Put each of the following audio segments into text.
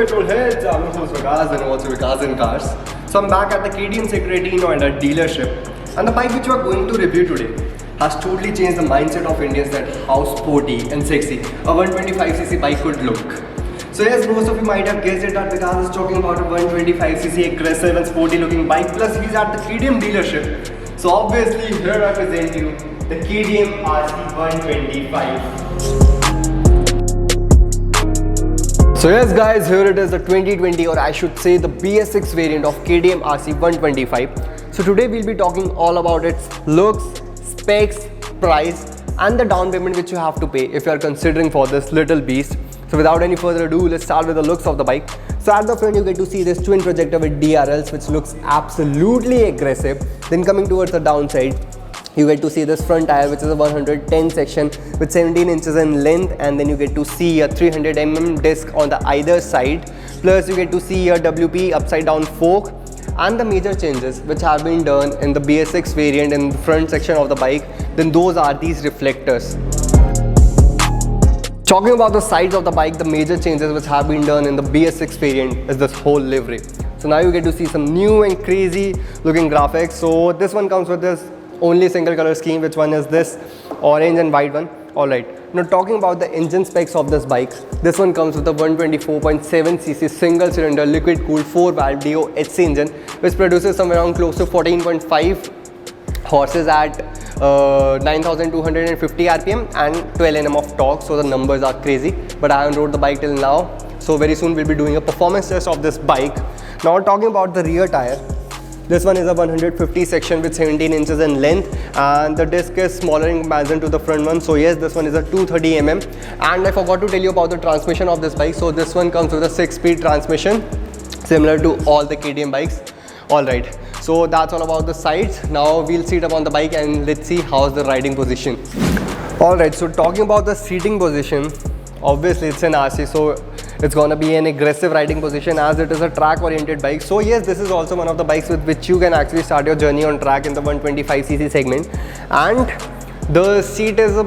petrol heads, I'm your host Vikas and also Vikas in Cars. So I'm back at the KTM Sector 18 Noida dealership, and the bike which we are going to review today has totally changed the mindset of Indians that how sporty and sexy a 125cc bike could look. So yes, most of you might have guessed it that Vikas is talking about a 125cc aggressive and sporty looking bike, plus he's at the KTM dealership. So obviously here I present you the KTM RC 125. So yes guys, here it is, the 2020, or I should say the BS6 variant of KTM RC 125. So today we'll be talking all about its looks, specs, price and the down payment which you have to pay if you are considering for this little beast. So without any further ado, let's start with the looks of the bike. So at the front you get to see this twin projector with DRLs which looks absolutely aggressive. Then coming towards the downside, you get to see this front tire which is a 110 section with 17 inches in length, and then you get to see a 300mm disc on the either side, plus you get to see a WP upside down fork. And the major changes which have been done in the BS6 variant in the front section of the bike, then those are these reflectors. Talking about the sides of the bike, the major changes which have been done in the BS6 variant is this whole livery. So now you get to see some new and crazy looking graphics. So this one comes with this only single color scheme, which one is this orange and white one. Alright, now talking about the engine specs of this bike, this one comes with a 124.7cc single cylinder liquid cooled 4-valve DOHC engine which produces somewhere around close to 14.5 horses at 9250 rpm and 12 Nm of torque. So the numbers are crazy, but I haven't rode the bike till now, so very soon we'll be doing a performance test of this bike. Now talking about the rear tire, this one is a 150 section with 17 inches in length, and the disc is smaller in comparison to the front one. So yes, this one is a 230mm. And I forgot to tell you about the transmission of this bike. So this one comes with a 6-speed transmission similar to all the KTM bikes. Alright, so that's all about the sides. Now we'll seat up on the bike and let's see how's the riding position. Alright, so talking about the seating position, obviously it's an RC, so it's gonna be an aggressive riding position as it is a track oriented bike. So yes, this is also one of the bikes with which you can actually start your journey on track in the 125cc segment. And the seat is a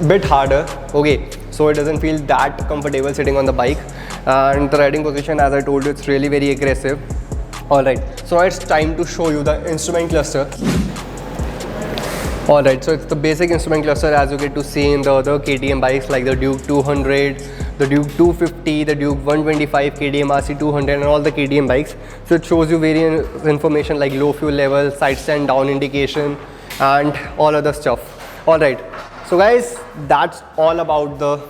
bit harder, okay, so it doesn't feel that comfortable sitting on the bike. And the riding position, as I told you, it's really very aggressive. Alright, so it's time to show you the instrument cluster. Alright, so it's the basic instrument cluster as you get to see in the other KTM bikes like the Duke 200, the Duke 250, the Duke 125, KTM RC 200 and all the KTM bikes. So it shows you various information like low fuel level, side stand down indication and all other stuff. Alright, so guys, that's all about the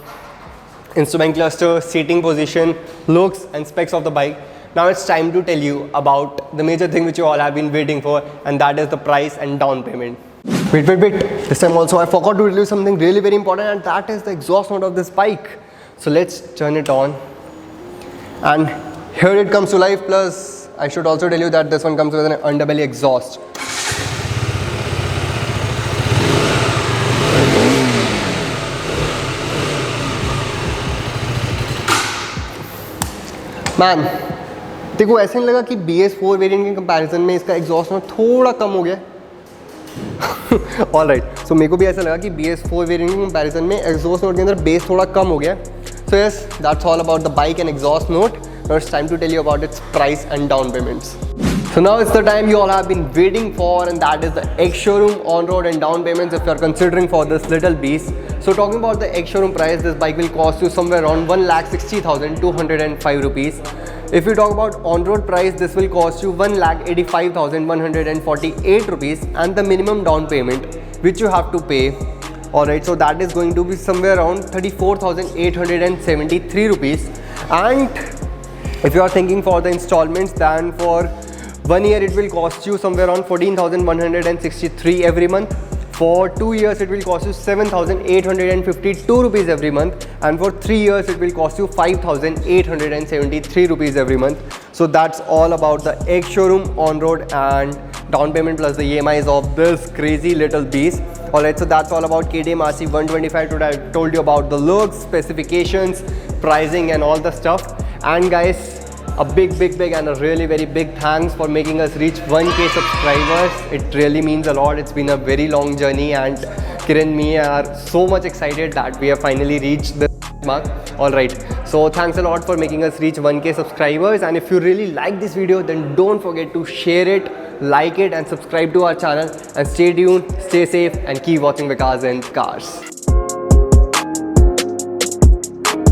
instrument cluster, seating position, looks and specs of the bike. Now it's time to tell you about the major thing which you all have been waiting for, and that is the price and down payment. Wait, this time also I forgot to tell you something really very important, and that is the exhaust note of this bike. So let's turn it on, and here it comes to life. Plus I should also tell you that this one comes with an underbelly exhaust. Man, देखो ऐसे नहीं लगा कि BS4 variant के comparison में इसका exhaust note थोड़ा कम हो गया? ऑलराइट, सो मेरे को भी ऐसा लगा कि BS4 वेरिएंट के कंपैरिजन में एग्जॉस्ट नोट के अंदर बेस थोड़ा कम हो गया. So yes, that's all about the bike and exhaust note. Now it's time to tell you about its price and down payments. So now it's the time you all have been waiting for, and that is the ex-showroom on-road and down payments if you are considering for this little beast. So talking about the ex-showroom price, this bike will cost you somewhere around 1,60,205 rupees. If you talk about on-road price, this will cost you 1,85,148 rupees, and the minimum down payment which you have to pay, alright, so that is going to be somewhere around 34,873 rupees. And if you are thinking for the installments, then for 1 year it will cost you somewhere around 14,163 every month. For 2 years it will cost you 7,852 rupees every month, and for 3 years it will cost you 5,873 rupees every month. So that's all about the ex-showroom on-road and down payment plus the EMIs of this crazy little beast. Alright, so that's all about KTM RC 125. Today I told you about the looks, specifications, pricing and all the stuff. And guys, a big and a really very big thanks for making us reach 1K subscribers. It really means a lot. It's been a very long journey, and Kiran and me are so much excited that we have finally reached this mark. Alright, So thanks a lot for making us reach 1K subscribers, and if you really like this video, then don't forget to share it, like it and subscribe to our channel, and stay tuned, stay safe and keep watching Vikas and Cars.